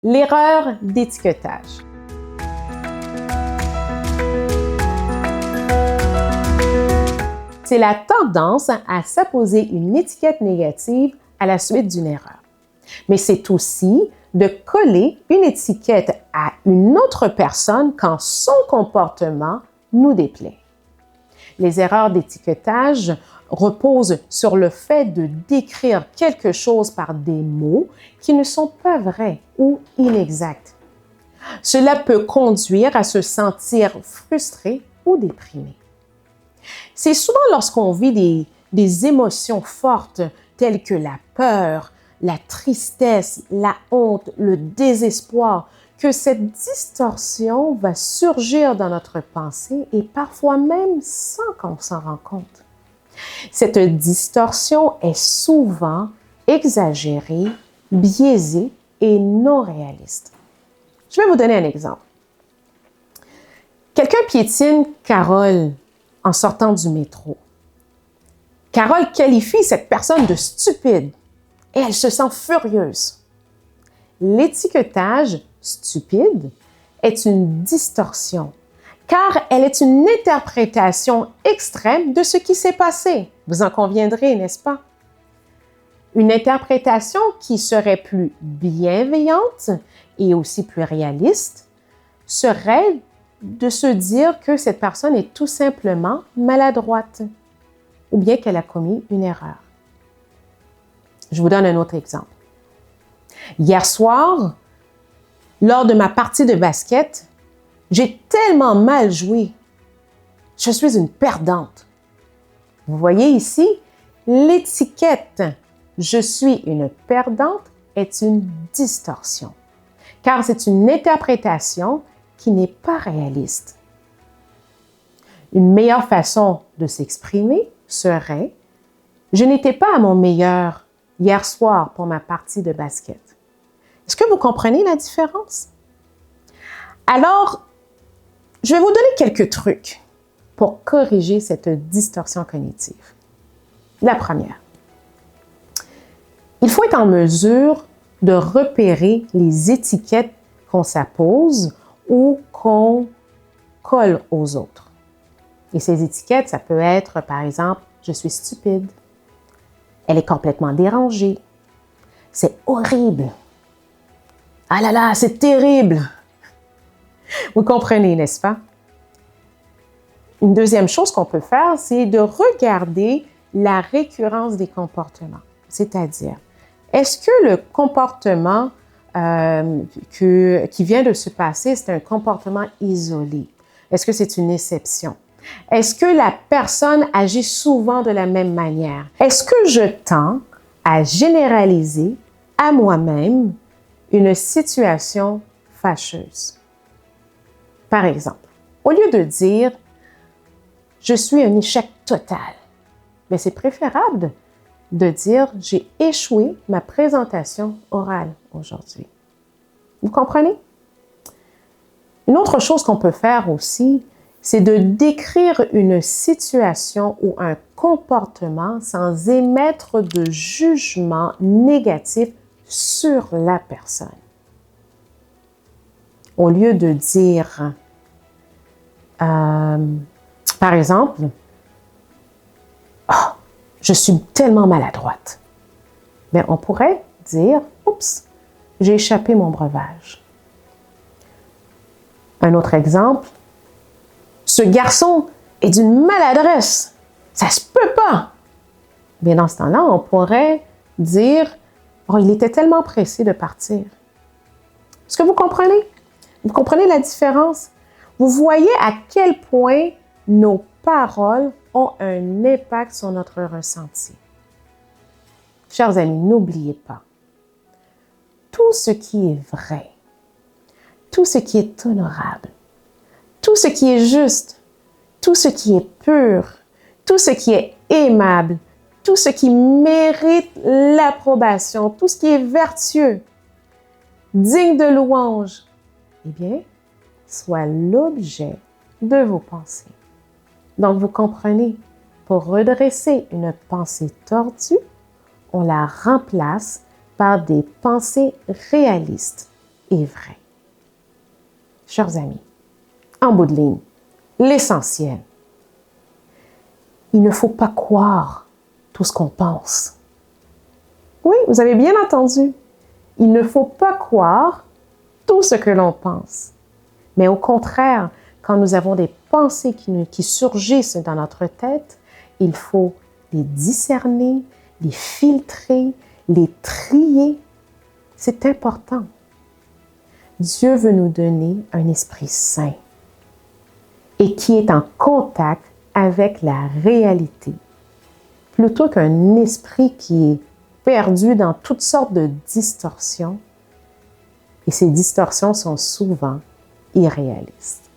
L'erreur d'étiquetage. C'est la tendance à s'apposer une étiquette négative à la suite d'une erreur. Mais c'est aussi de coller une étiquette à une autre personne quand son comportement nous déplaît. Les erreurs d'étiquetage reposent sur le fait de décrire quelque chose par des mots qui ne sont pas vrais ou inexacts. Cela peut conduire à se sentir frustré ou déprimé. C'est souvent lorsqu'on vit des émotions fortes telles que la peur, la tristesse, la honte, le désespoir, que cette distorsion va surgir dans notre pensée et parfois même sans qu'on s'en rende compte. Cette distorsion est souvent exagérée, biaisée et non réaliste. Je vais vous donner un exemple. Quelqu'un piétine Carole en sortant du métro. Carole qualifie cette personne de stupide et elle se sent furieuse. L'étiquetage stupide est une distorsion, car elle est une interprétation extrême de ce qui s'est passé. Vous en conviendrez, n'est-ce pas? Une interprétation qui serait plus bienveillante et aussi plus réaliste serait de se dire que cette personne est tout simplement maladroite ou bien qu'elle a commis une erreur. Je vous donne un autre exemple. Hier soir, lors de ma partie de basket, j'ai tellement mal joué. Je suis une perdante. Vous voyez ici, l'étiquette « je suis une perdante » est une distorsion, car c'est une interprétation qui n'est pas réaliste. Une meilleure façon de s'exprimer serait « je n'étais pas à mon meilleur hier soir pour ma partie de basket ». Est-ce que vous comprenez la différence? Alors, je vais vous donner quelques trucs pour corriger cette distorsion cognitive. La première, il faut être en mesure de repérer les étiquettes qu'on s'appose ou qu'on colle aux autres. Et ces étiquettes, ça peut être, par exemple, « je suis stupide »,« elle est complètement dérangée »,« c'est horrible », « ah là là, c'est terrible ». Vous comprenez, n'est-ce pas? Une deuxième chose qu'on peut faire, c'est de regarder la récurrence des comportements. C'est-à-dire, est-ce que le comportement qui vient de se passer, c'est un comportement isolé? Est-ce que c'est une exception? Est-ce que la personne agit souvent de la même manière? Est-ce que je tends à généraliser à moi-même une situation fâcheuse? Par exemple, au lieu de dire « je suis un échec total », mais c'est préférable de dire « j'ai échoué ma présentation orale aujourd'hui ». Vous comprenez? Une autre chose qu'on peut faire aussi, c'est de décrire une situation ou un comportement sans émettre de jugement négatif sur la personne. Au lieu de dire, par exemple, « oh, je suis tellement maladroite », bien, on pourrait dire, « oups, j'ai échappé mon breuvage ». Un autre exemple, « ce garçon est d'une maladresse, ça se peut pas ». Bien, dans ce temps-là, on pourrait dire, « oh, il était tellement pressé de partir ». Est-ce que vous comprenez? Vous comprenez la différence? Vous voyez à quel point nos paroles ont un impact sur notre ressenti. Chers amis, n'oubliez pas, tout ce qui est vrai, tout ce qui est honorable, tout ce qui est juste, tout ce qui est pur, tout ce qui est aimable, tout ce qui mérite l'approbation, tout ce qui est vertueux, digne de louange, eh bien, soit l'objet de vos pensées. Donc, vous comprenez, pour redresser une pensée tordue, on la remplace par des pensées réalistes est vrai. Chers amis, en bout de ligne, l'essentiel, il ne faut pas croire tout ce qu'on pense. Oui, vous avez bien entendu. Il ne faut pas croire tout ce que l'on pense. Mais au contraire, quand nous avons des pensées qui surgissent dans notre tête, il faut les discerner, les filtrer, les trier. C'est important. Dieu veut nous donner un esprit saint et qui est en contact avec la réalité, plutôt qu'un esprit qui est perdu dans toutes sortes de distorsions. Et ces distorsions sont souvent irréalistes.